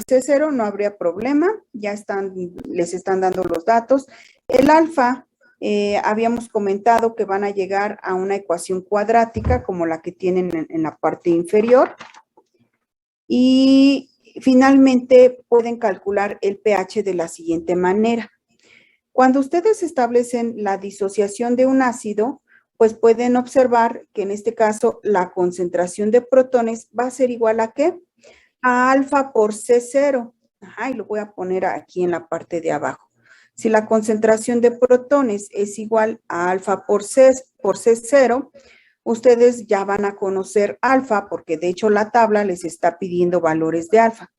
C0 no habría problema, ya les están dando los datos. El alfa, habíamos comentado que van a llegar a una ecuación cuadrática como la que tienen en la parte inferior. Y finalmente pueden calcular el pH de la siguiente manera. Cuando ustedes establecen la disociación de un ácido, pues pueden observar que en este caso la concentración de protones va a ser igual a ¿qué? A alfa por C0. Ajá, y lo voy a poner aquí en la parte de abajo. Si la concentración de protones es igual a alfa por C0, ustedes ya van a conocer alfa, porque de hecho la tabla les está pidiendo valores de alfa.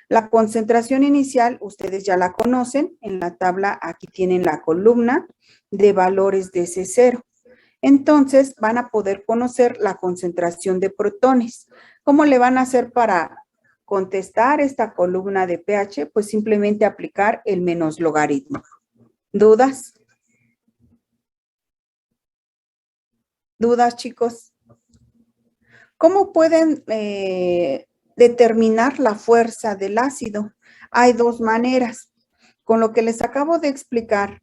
La concentración inicial, ustedes ya la conocen. En la tabla aquí tienen la columna de valores de C0. Entonces, van a poder conocer la concentración de protones. ¿Cómo le van a hacer para contestar esta columna de pH? Pues simplemente aplicar el menos logaritmo. ¿Dudas? ¿Dudas, chicos? ¿Cómo pueden determinar la fuerza del ácido? Hay dos maneras. Con lo que les acabo de explicar,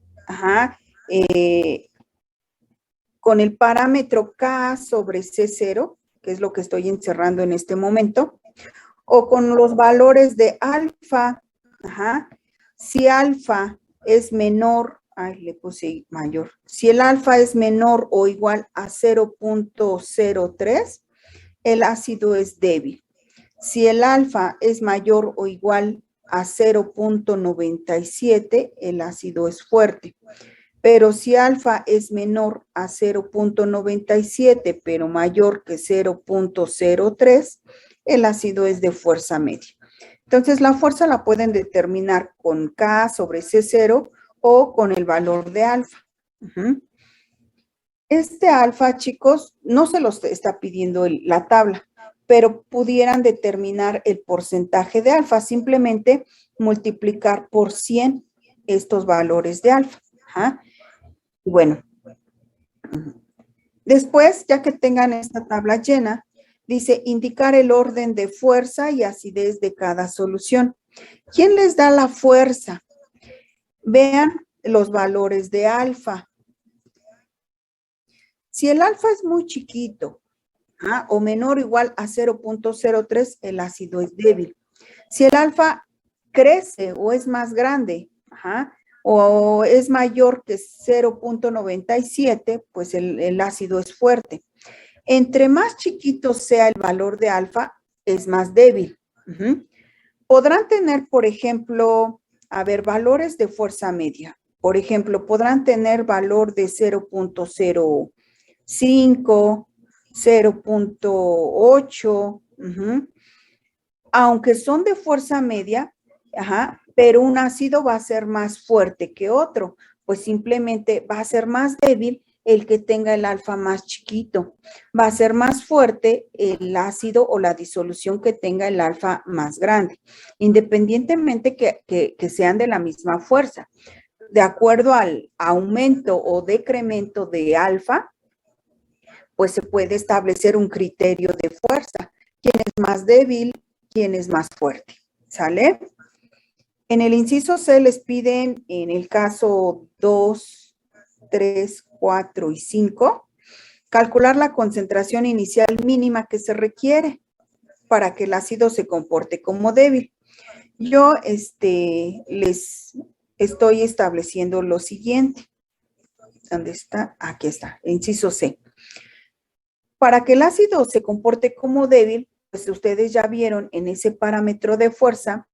con el parámetro K sobre C0, que es lo que estoy encerrando en este momento, o con los valores de alfa. Si alfa es menor, le puse mayor. Si el alfa es menor o igual a 0.03, el ácido es débil. Si el alfa es mayor o igual a 0.97, el ácido es fuerte. Pero si alfa es menor a 0.97, pero mayor que 0.03, el ácido es de fuerza media. Entonces, la fuerza la pueden determinar con K sobre C0 o con el valor de alfa. Este alfa, chicos, no se los está pidiendo la tabla, pero pudieran determinar el porcentaje de alfa, simplemente multiplicar por 100 estos valores de alfa. Bueno, después, ya que tengan esta tabla llena, dice indicar el orden de fuerza y acidez de cada solución. ¿Quién les da la fuerza? Vean los valores de alfa. Si el alfa es muy chiquito, o menor o igual a 0.03, el ácido es débil. Si el alfa crece o es más grande, o es mayor que 0.97, pues el ácido es fuerte. Entre más chiquito sea el valor de alfa, es más débil. Podrán tener, por ejemplo, valores de fuerza media. Por ejemplo, podrán tener valor de 0.05, 0.8, aunque son de fuerza media, pero un ácido va a ser más fuerte que otro, pues simplemente va a ser más débil el que tenga el alfa más chiquito. Va a ser más fuerte el ácido o la disolución que tenga el alfa más grande, independientemente que sean de la misma fuerza. De acuerdo al aumento o decremento de alfa, pues se puede establecer un criterio de fuerza. ¿Quién es más débil? ¿Quién es más fuerte? ¿Sale? En el inciso C les piden, en el caso 2, 3, 4 y 5, calcular la concentración inicial mínima que se requiere para que el ácido se comporte como débil. Yo les estoy estableciendo lo siguiente. ¿Dónde está? Aquí está, inciso C. Para que el ácido se comporte como débil, pues ustedes ya vieron en ese parámetro de fuerza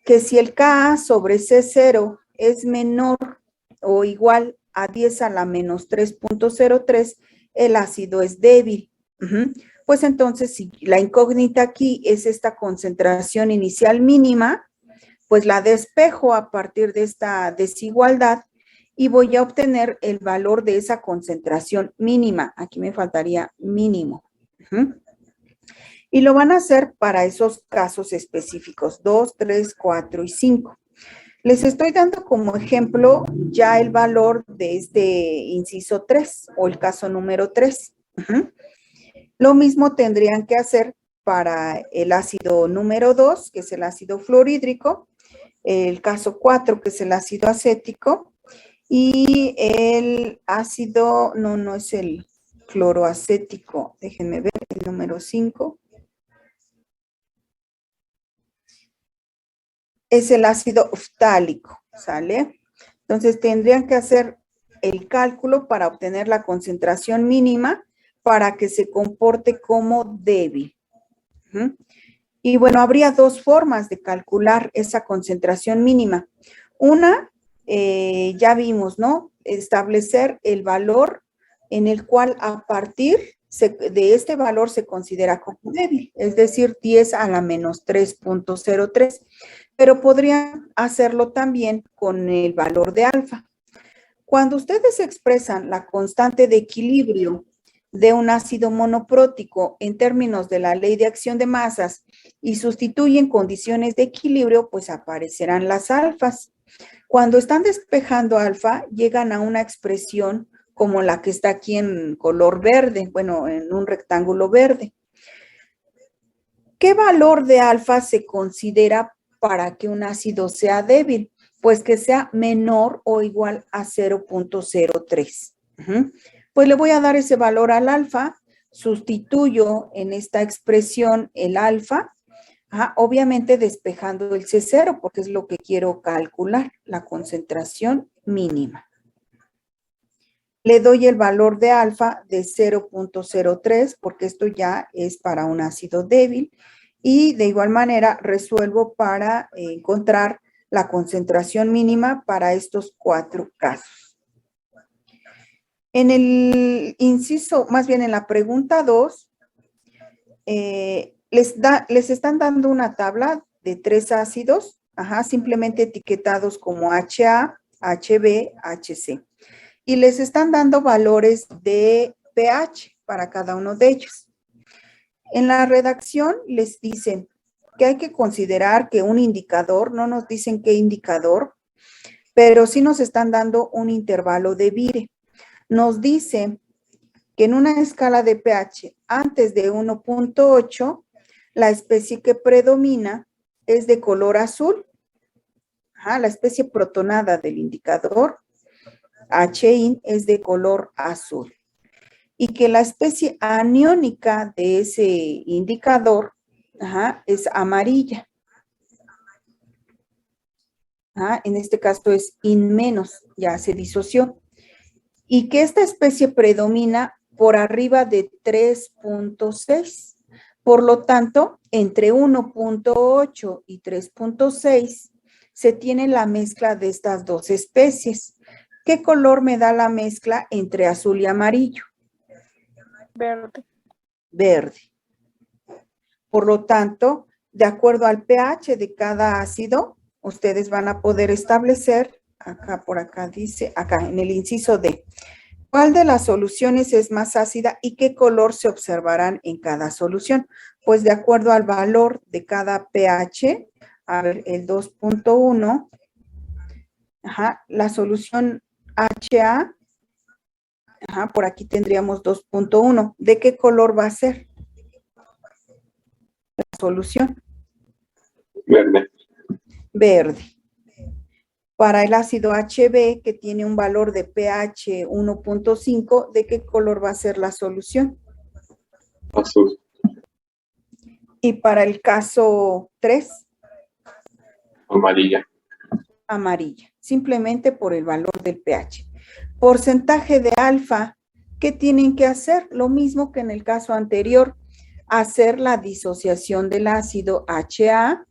que si el Ka sobre C0 es menor o igual a 10 a la menos 3.03, el ácido es débil. Pues entonces, si la incógnita aquí es esta concentración inicial mínima, pues la despejo a partir de esta desigualdad y voy a obtener el valor de esa concentración mínima. Aquí me faltaría mínimo. Y lo van a hacer para esos casos específicos, 2, 3, 4 y 5. Les estoy dando como ejemplo ya el valor de este inciso 3 o el caso número 3. Lo mismo tendrían que hacer para el ácido número 2, que es el ácido fluorhídrico, el caso 4, que es el ácido acético, y el ácido, no es el cloroacético, déjenme ver, el número 5. Es el ácido ftálico, ¿sale? Entonces tendrían que hacer el cálculo para obtener la concentración mínima para que se comporte como débil. Y bueno, habría dos formas de calcular esa concentración mínima. Una, ya vimos, ¿no? Establecer el valor en el cual a partir de este valor se considera como débil, es decir, 10 a la menos 3.03. Pero podrían hacerlo también con el valor de alfa. Cuando ustedes expresan la constante de equilibrio de un ácido monoprótico en términos de la ley de acción de masas y sustituyen condiciones de equilibrio, pues aparecerán las alfas. Cuando están despejando alfa, llegan a una expresión como la que está aquí en color verde, bueno, en un rectángulo verde. ¿Qué valor de alfa se considera para que un ácido sea débil? Pues que sea menor o igual a 0.03. Pues le voy a dar ese valor al alfa, sustituyo en esta expresión el alfa, obviamente despejando el C0 porque es lo que quiero calcular, la concentración mínima. Le doy el valor de alfa de 0.03 porque esto ya es para un ácido débil y de igual manera resuelvo para encontrar la concentración mínima para estos 4 casos. En el inciso, más bien en la pregunta 2, les están dando una tabla de 3 ácidos, simplemente etiquetados como HA, HB, HC. Y les están dando valores de pH para cada uno de ellos. En la redacción les dicen que hay que considerar que un indicador, no nos dicen qué indicador, pero sí nos están dando un intervalo de Vire. Nos dice que en una escala de pH antes de 1.8, la especie que predomina es de color azul. La especie protonada del indicador HI es de color azul. Y que la especie aniónica de ese indicador es amarilla. En este caso es IN-, ya se disoció. Y que esta especie predomina por arriba de 3.6. Por lo tanto, entre 1.8 y 3.6 se tiene la mezcla de estas dos especies. ¿Qué color me da la mezcla entre azul y amarillo? Verde. Verde. Por lo tanto, de acuerdo al pH de cada ácido, ustedes van a poder establecer, acá por acá dice, acá en el inciso D, ¿cuál de las soluciones es más ácida y qué color se observarán en cada solución? Pues de acuerdo al valor de cada pH, a ver, el 2.1, la solución HA, por aquí tendríamos 2.1. ¿De qué color va a ser la solución? Verde. Verde. Para el ácido HB, que tiene un valor de pH 1.5, ¿de qué color va a ser la solución? Azul. Y para el caso 3, Amarilla. amarilla, simplemente por el valor del pH. Porcentaje de alfa, ¿qué tienen que hacer? Lo mismo que en el caso anterior, hacer la disociación del ácido HA,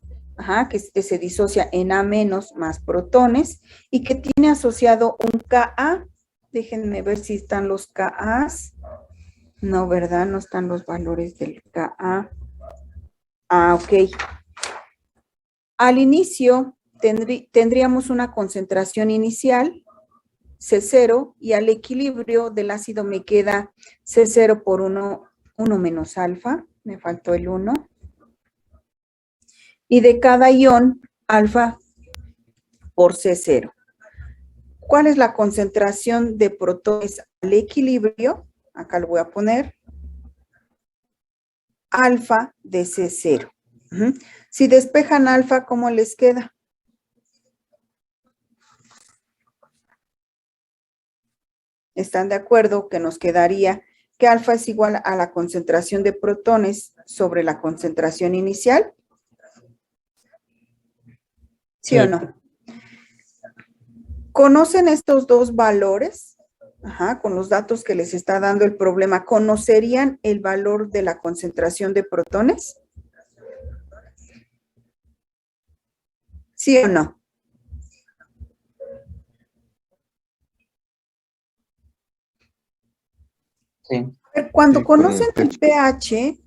que se disocia en A- más protones y que tiene asociado un Ka. Déjenme ver si están los Kas. No, ¿verdad? No están los valores del Ka. Ok. Al inicio tendríamos una concentración inicial, C0, y al equilibrio del ácido me queda C0 por 1 menos alfa, me faltó el 1. Y de cada ion, alfa por C0. ¿Cuál es la concentración de protones al equilibrio? Acá lo voy a poner. alfa de C0. Si despejan alfa, ¿cómo les queda? ¿Están de acuerdo que nos quedaría que alfa es igual a la concentración de protones sobre la concentración inicial? ¿Sí o no? ¿Conocen estos dos valores? Con los datos que les está dando el problema, ¿conocerían el valor de la concentración de protones? ¿Sí o no? Sí. Cuando Sí, con conocen el el pH,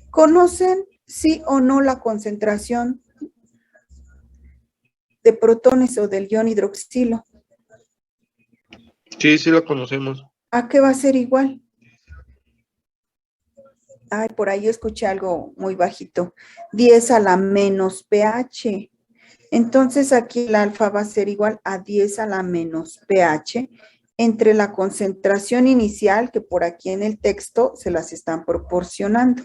¿conocen sí o no la concentración de protones o del ion hidroxilo? Sí, sí lo conocemos. ¿A qué va a ser igual? Ay, por ahí escuché algo muy bajito. 10 a la menos pH. Entonces aquí el alfa va a ser igual a 10 a la menos pH entre la concentración inicial, que por aquí en el texto se las están proporcionando.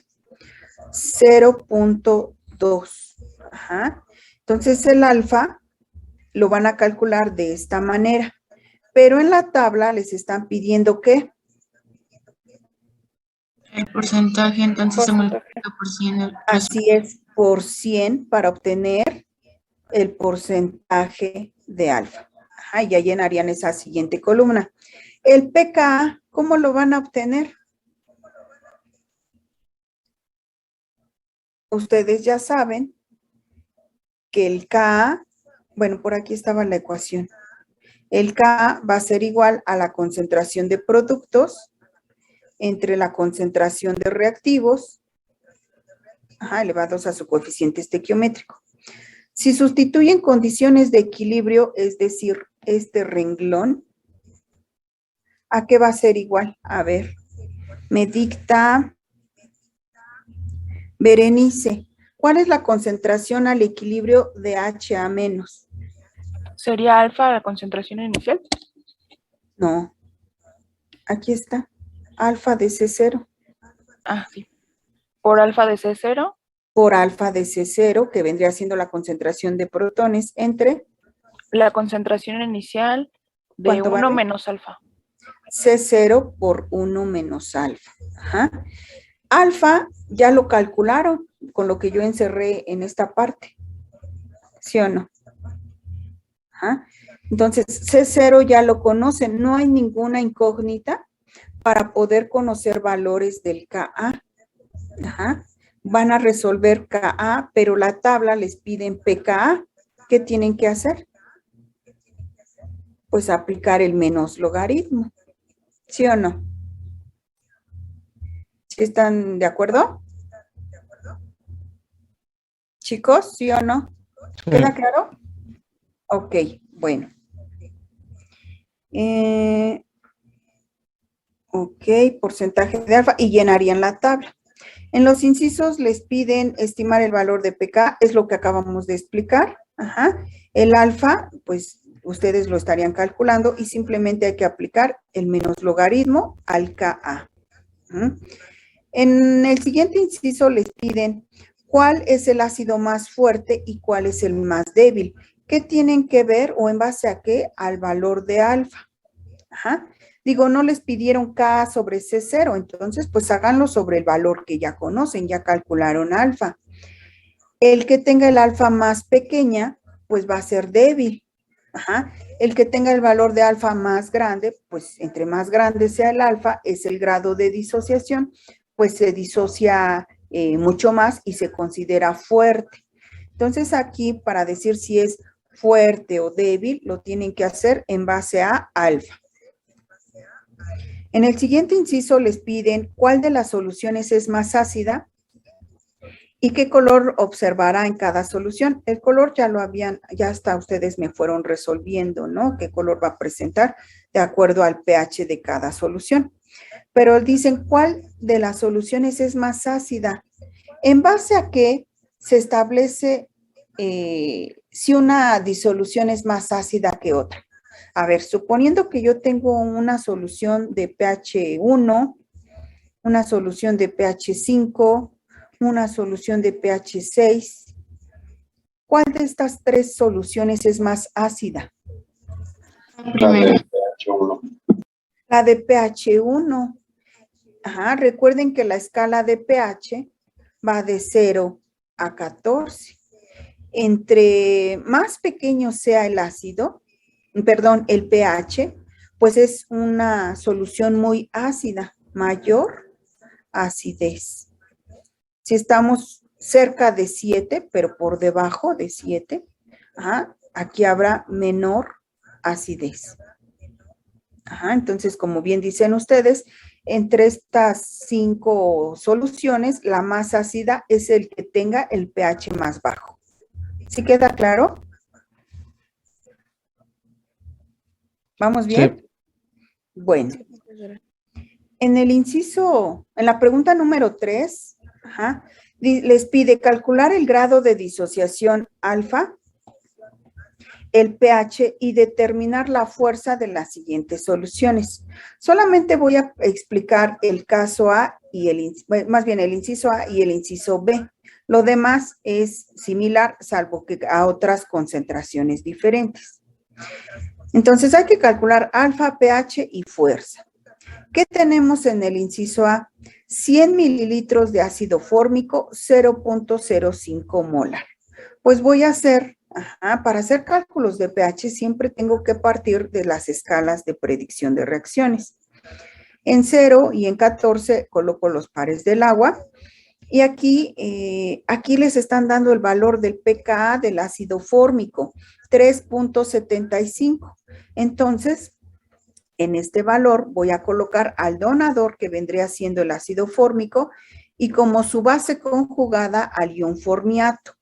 0.2. Entonces el alfa lo van a calcular de esta manera. Pero en la tabla les están pidiendo ¿qué? El porcentaje, entonces se multiplica por 100. Así es, por 100 para obtener el porcentaje de alfa. Y ya llenarían esa siguiente columna. El pKa, ¿cómo lo van a obtener? Ustedes ya saben que el Ka, bueno, por aquí estaba la ecuación. El Ka va a ser igual a la concentración de productos entre la concentración de reactivos, elevados a su coeficiente estequiométrico. Si sustituyen condiciones de equilibrio, es decir, este renglón, ¿a qué va a ser igual? A ver, me dicta Berenice, ¿cuál es la concentración al equilibrio de HA menos? ¿Sería alfa la concentración inicial? No, aquí está, alfa de C0 Ah, sí. Por alfa de C0, por alfa de C0, que vendría siendo la concentración de protones entre, la concentración inicial de ¿cuánto 1 vale? menos alfa. C0 por 1 menos alfa. Alfa ya lo calcularon con lo que yo encerré en esta parte. ¿Sí o no? Entonces, C0 ya lo conocen. No hay ninguna incógnita para poder conocer valores del Ka. Van a resolver Ka, pero la tabla les piden pKa. ¿Qué tienen que hacer? Pues aplicar el menos logaritmo. ¿Sí o no? ¿Sí están de acuerdo? Chicos, ¿sí o no? ¿Queda claro? Ok, bueno. Ok, porcentaje de alfa y llenarían la tabla. En los incisos les piden estimar el valor de pK, es lo que acabamos de explicar. El alfa, pues ustedes lo estarían calculando y simplemente hay que aplicar el menos logaritmo al Ka. En el siguiente inciso les piden cuál es el ácido más fuerte y cuál es el más débil. ¿Qué tienen que ver o en base a qué? Al valor de alfa. Digo, no les pidieron K sobre C0, entonces pues háganlo sobre el valor que ya conocen, ya calcularon alfa. El que tenga el alfa más pequeña, pues va a ser débil. El que tenga el valor de alfa más grande, pues entre más grande sea el alfa, es el grado de disociación, pues se disocia mucho más y se considera fuerte. Entonces aquí, para decir si es fuerte o débil, lo tienen que hacer en base a alfa. En el siguiente inciso les piden cuál de las soluciones es más ácida y qué color observará en cada solución. El color ya lo habían, ya hasta ustedes me fueron resolviendo, ¿no? ¿Qué color va a presentar de acuerdo al pH de cada solución? Pero dicen cuál de las soluciones es más ácida. ¿En base a qué se establece si una disolución es más ácida que otra? A ver, suponiendo que yo tengo una solución de pH 1, una solución de pH 5, una solución de pH 6. ¿Cuál de estas tres soluciones es más ácida? La Primero. de pH 1. La de pH 1. Ajá, recuerden que la escala de pH va de 0 a 14. Entre más pequeño sea el ácido, perdón, el pH, pues es una solución muy ácida, mayor acidez. Si estamos cerca de 7, pero por debajo de 7, aquí habrá menor acidez. Entonces, como bien dicen ustedes, entre estas 5 soluciones, la más ácida es el que tenga el pH más bajo. ¿Sí queda claro? ¿Vamos bien? Sí. Bueno. En el inciso, en la pregunta número 3, les pide calcular el grado de disociación alfa, el pH y determinar la fuerza de las siguientes soluciones. Solamente voy a explicar el caso A y el inciso A y el inciso B. Lo demás es similar, salvo que a otras concentraciones diferentes. Entonces hay que calcular alfa, pH y fuerza. ¿Qué tenemos en el inciso A? 100 mililitros de ácido fórmico, 0.05 molar. Pues voy a hacer, para hacer cálculos de pH siempre tengo que partir de las escalas de predicción de reacciones. En 0 y en 14 coloco los pares del agua. Y aquí les están dando el valor del pKa del ácido fórmico, 3.75. Entonces, en este valor voy a colocar al donador, que vendría siendo el ácido fórmico, y como su base conjugada al ion formiato.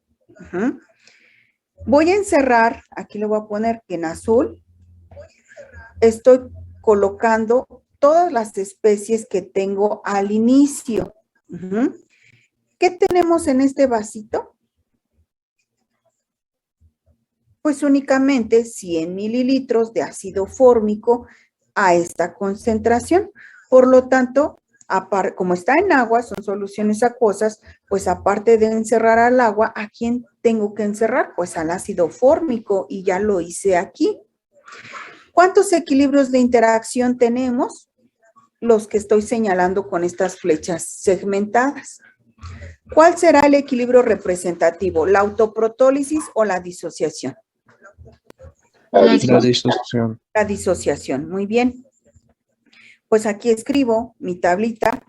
Voy a encerrar, aquí le voy a poner que en azul, estoy colocando todas las especies que tengo al inicio. ¿Qué tenemos en este vasito? Pues únicamente 100 mililitros de ácido fórmico a esta concentración. Por lo tanto, como está en agua, son soluciones acuosas, pues aparte de encerrar al agua, ¿a quién tengo que encerrar? Pues al ácido fórmico, y ya lo hice aquí. ¿Cuántos equilibrios de interacción tenemos? Los que estoy señalando con estas flechas segmentadas. ¿Cuál será el equilibrio representativo? ¿La autoprotólisis o la disociación? La disociación. La disociación, muy bien. Pues aquí escribo mi tablita.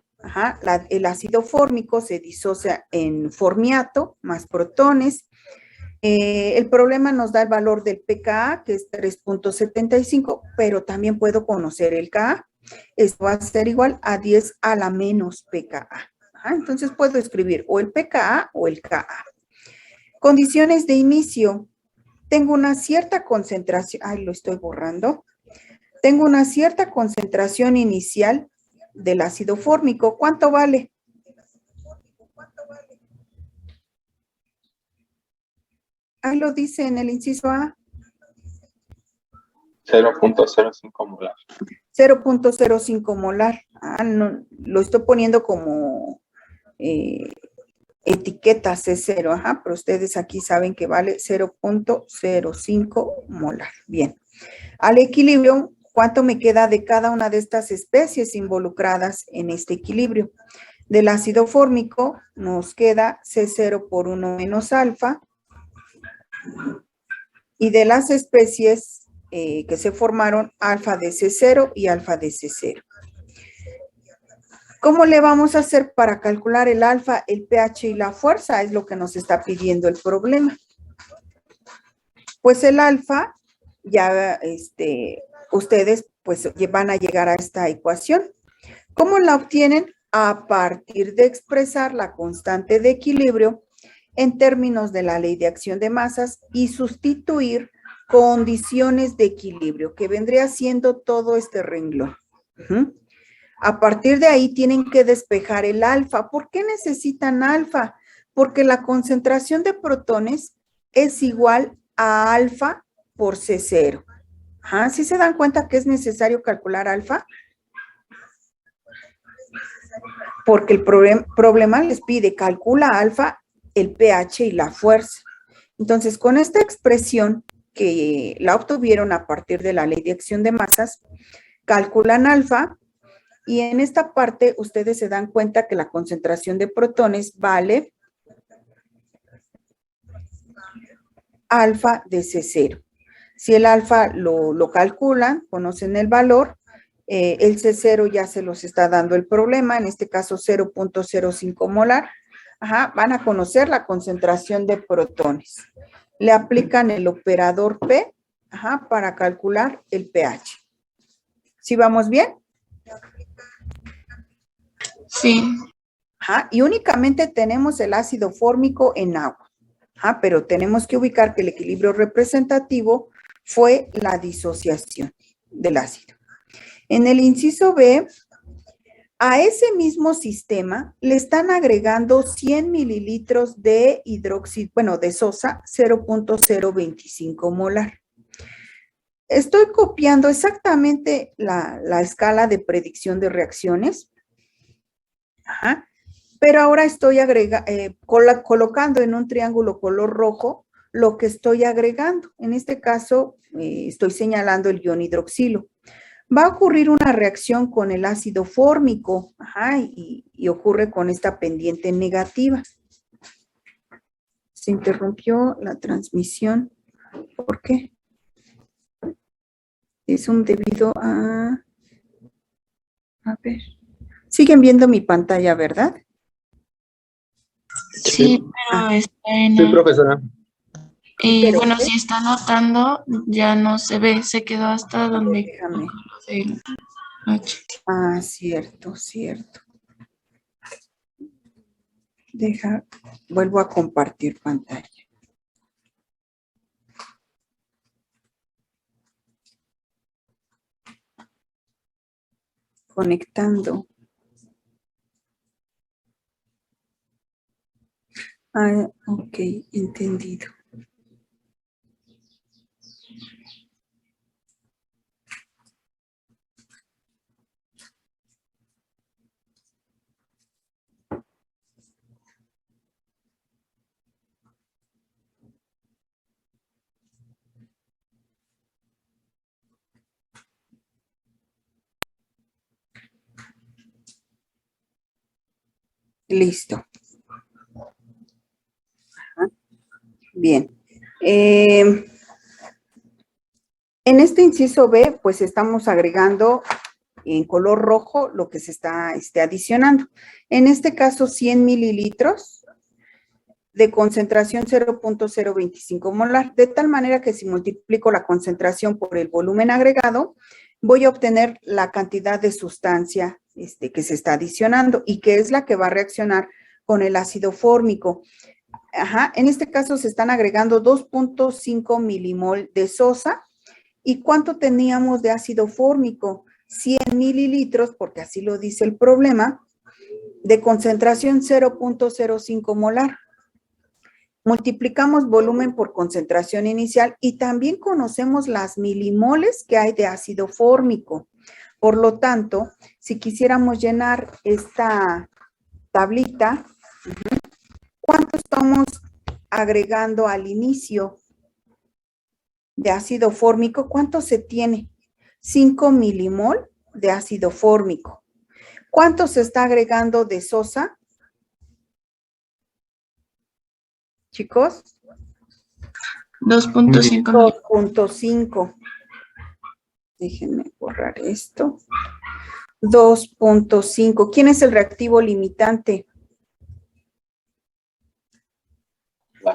El ácido fórmico se disocia en formiato más protones. El problema nos da el valor del pKa, que es 3.75, pero también puedo conocer el Ka. Esto va a ser igual a 10 a la menos pKa. Entonces puedo escribir o el pKa o el Ka. Condiciones de inicio. Tengo una cierta concentración, lo estoy borrando. Tengo una cierta concentración inicial del ácido fórmico. ¿Cuánto vale? Ahí lo dice en el inciso A. 0.05 molar. 0.05 molar. No, lo estoy poniendo como etiqueta C0, pero ustedes aquí saben que vale 0.05 molar. Bien. Al equilibrio, ¿cuánto me queda de cada una de estas especies involucradas en este equilibrio? Del ácido fórmico nos queda C0 por 1 menos alfa. Y de las especies que se formaron, alfa de C0 y alfa de C0. ¿Cómo le vamos a hacer para calcular el alfa, el pH y la fuerza? Es lo que nos está pidiendo el problema. Pues el alfa, ya ustedes pues van a llegar a esta ecuación. ¿Cómo la obtienen? A partir de expresar la constante de equilibrio en términos de la ley de acción de masas y sustituir condiciones de equilibrio, que vendría siendo todo este renglón. A partir de ahí tienen que despejar el alfa. ¿Por qué necesitan alfa? Porque la concentración de protones es igual a alfa por C0. ¿Sí se dan cuenta que es necesario calcular alfa? porque el problema les pide calcula alfa, el pH y la fuerza. Entonces, con esta expresión que la obtuvieron a partir de la ley de acción de masas, calculan alfa y en esta parte ustedes se dan cuenta que la concentración de protones vale alfa de C0. Si el alfa lo calculan, conocen el valor, el C0 ya se los está dando el problema, en este caso 0.05 molar. Ajá, van a conocer la concentración de protones. Le aplican el operador P, ajá, para calcular el pH. ¿Sí vamos bien? Sí. Ajá, y únicamente tenemos el ácido fórmico en agua. Ajá, pero tenemos que ubicar que el equilibrio representativo fue la disociación del ácido. En el inciso B, a ese mismo sistema le están agregando 100 mililitros de hidróxido, bueno, de sosa, 0.025 molar. Estoy copiando exactamente la escala de predicción de reacciones. Ajá. Pero ahora estoy colocando en un triángulo color rojo lo que estoy agregando. En este caso, estoy señalando el ion hidroxilo. Va a ocurrir una reacción con el ácido fórmico, ajá, y ocurre con esta pendiente negativa. Se interrumpió la transmisión. ¿Por qué? Es debido a... A ver. Siguen viendo mi pantalla, ¿verdad? Sí, pero está en... Sí, profesora. Y Pero, bueno, ¿qué? si está anotando, ya no se ve, se quedó hasta donde... Déjame. del H. Ah, cierto, cierto. Vuelvo a compartir pantalla. Conectando. Ah, ok, entendido. Listo. Ajá. Bien. En este inciso B, pues estamos agregando en color rojo lo que se está adicionando. En este caso, 100 mililitros de concentración 0.025 molar, de tal manera que si multiplico la concentración por el volumen agregado, voy a obtener la cantidad de sustancia que se está adicionando y que es la que va a reaccionar con el ácido fórmico. Ajá, en este caso se están agregando 2.5 milimol de sosa. ¿Y cuánto teníamos de ácido fórmico? 100 mililitros, porque así lo dice el problema, de concentración 0.05 molar. Multiplicamos volumen por concentración inicial y también conocemos las milimoles que hay de ácido fórmico. Por lo tanto, si quisiéramos llenar esta tablita, ¿cuánto estamos agregando al inicio de ácido fórmico? ¿Cuánto se tiene? 5 milimol de ácido fórmico. ¿Cuánto se está agregando de sosa? Chicos. 2.5. 2.5. Déjenme borrar esto. 2.5. ¿Quién es el reactivo limitante?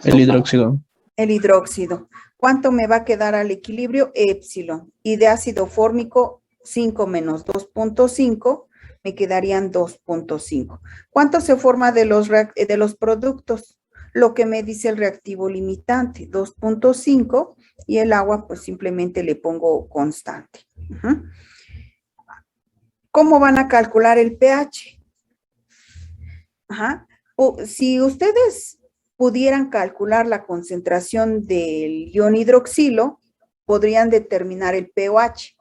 El hidróxido. El hidróxido. ¿Cuánto me va a quedar al equilibrio? Épsilon. Y de ácido fórmico, 5 menos 2.5, me quedarían 2.5. ¿Cuánto se forma de los productos? Lo que me dice el reactivo limitante, 2.5, y el agua pues simplemente le pongo constante. ¿Cómo van a calcular el pH? Si ustedes pudieran calcular la concentración del ion hidroxilo, podrían determinar el pOH.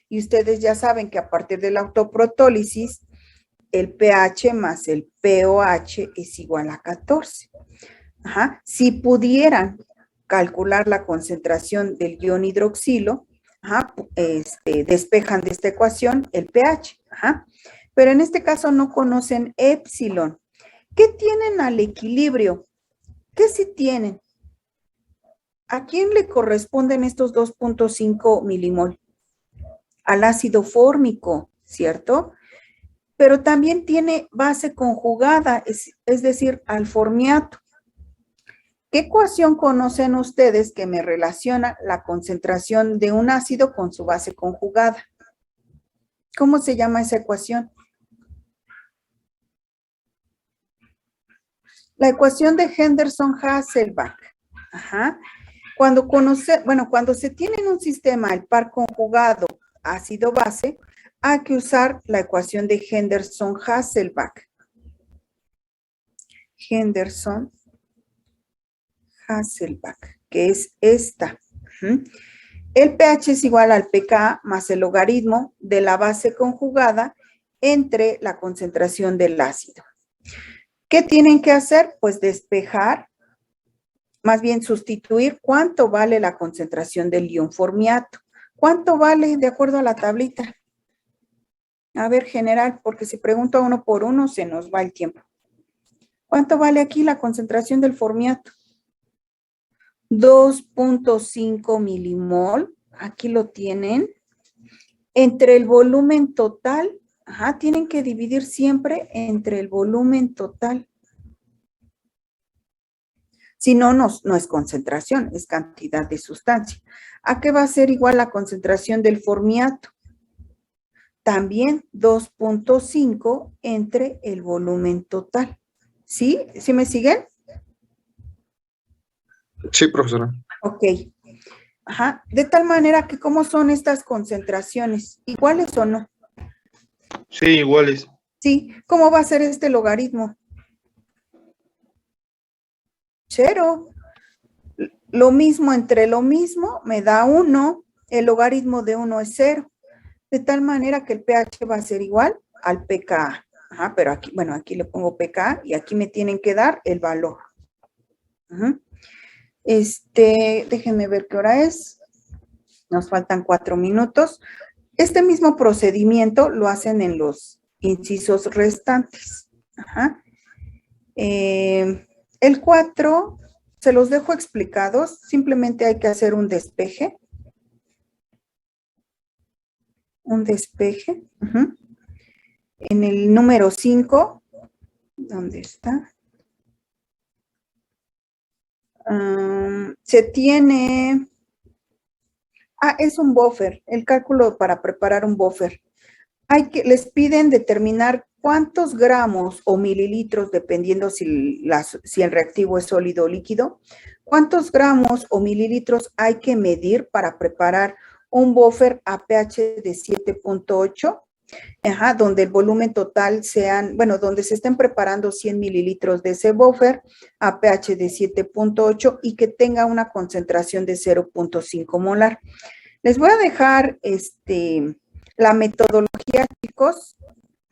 Y ustedes ya saben que a partir de la autoprotólisis, el pH más el pOH es igual a 14. Ajá. Si pudieran calcular la concentración del ion hidroxilo, ajá, despejan de esta ecuación el pH. Ajá. Pero en este caso no conocen épsilon. ¿Qué tienen al equilibrio? ¿Qué sí tienen? ¿A quién le corresponden estos 2.5 milimol? Al ácido fórmico, ¿cierto? Pero también tiene base conjugada, es decir, al formiato. ¿Qué ecuación conocen ustedes que me relaciona la concentración de un ácido con su base conjugada? ¿Cómo se llama esa ecuación? La ecuación de Henderson-Hasselbalch. Ajá. Cuando se tiene en un sistema el par conjugado ácido-base, hay que usar la ecuación de Henderson-Hasselbalch. Henderson-Hasselbalch, que es esta. El pH es igual al pK más el logaritmo de la base conjugada entre la concentración del ácido. ¿Qué tienen que hacer? Pues despejar, más bien sustituir cuánto vale la concentración del ion formiato. ¿Cuánto vale de acuerdo a la tablita? A ver, general, porque si pregunto a uno por uno se nos va el tiempo. ¿Cuánto vale aquí la concentración del formiato? 2.5 milimol, aquí lo tienen. Entre el volumen total, ajá, tienen que dividir siempre entre el volumen total. Si no, no es concentración, es cantidad de sustancia. ¿A qué va a ser igual la concentración del formiato? También 2.5 entre el volumen total. ¿Sí? ¿Sí me siguen? Sí, profesora. Ok. Ajá. De tal manera que, ¿cómo son estas concentraciones? ¿Iguales o no? Sí, iguales. Sí. ¿Cómo va a ser este logaritmo? 0. Lo mismo entre lo mismo me da 1. El logaritmo de 1 es 0. De tal manera que el pH va a ser igual al pKa. Ajá, pero aquí, bueno, aquí le pongo pKa y aquí me tienen que dar el valor. Ajá. Déjenme ver qué hora es. Nos faltan 4 minutos. Este mismo procedimiento lo hacen en los incisos restantes. Ajá. El 4 se los dejo explicados. Simplemente hay que hacer un despeje. Un despeje. Uh-huh. En el número 5, ¿dónde está? Se tiene, es un buffer, el cálculo para preparar un buffer. Les piden determinar cuántos gramos o mililitros, dependiendo si el reactivo es sólido o líquido, cuántos gramos o mililitros hay que medir para preparar un buffer a pH de 7.8, donde el volumen total donde se estén preparando 100 mililitros de ese buffer a pH de 7.8 y que tenga una concentración de 0.5 molar. Les voy a dejar la metodología, chicos.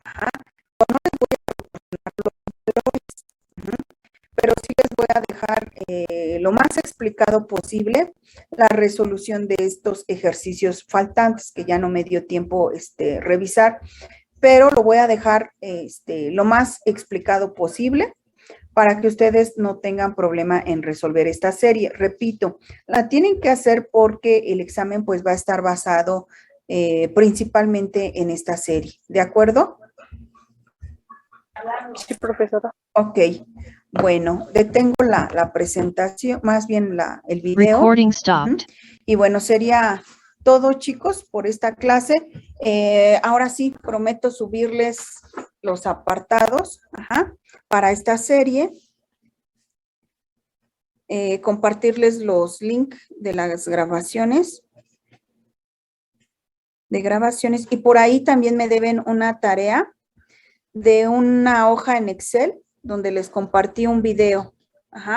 No les voy a proporcionar los valores, pero sí les voy a dejar lo más explicado posible la resolución de estos ejercicios faltantes que ya no me dio tiempo revisar, pero lo voy a dejar lo más explicado posible para que ustedes no tengan problema en resolver esta serie. Repito, la tienen que hacer porque el examen pues va a estar basado principalmente en esta serie, ¿de acuerdo? Sí, profesora. Ok, bueno, detengo la presentación, más bien el video. Recording stopped. Y bueno, sería todo, chicos, por esta clase. Ahora sí, prometo subirles los apartados para esta serie. Compartirles los links de las grabaciones. Y por ahí también me deben una tarea de una hoja en Excel donde les compartí un video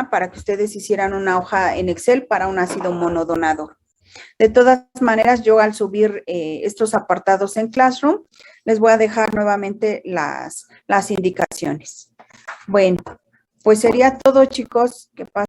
para que ustedes hicieran una hoja en Excel para un ácido monodonador. De todas maneras, yo al subir estos apartados en Classroom, les voy a dejar nuevamente las indicaciones. Bueno, pues sería todo, chicos. Que pasen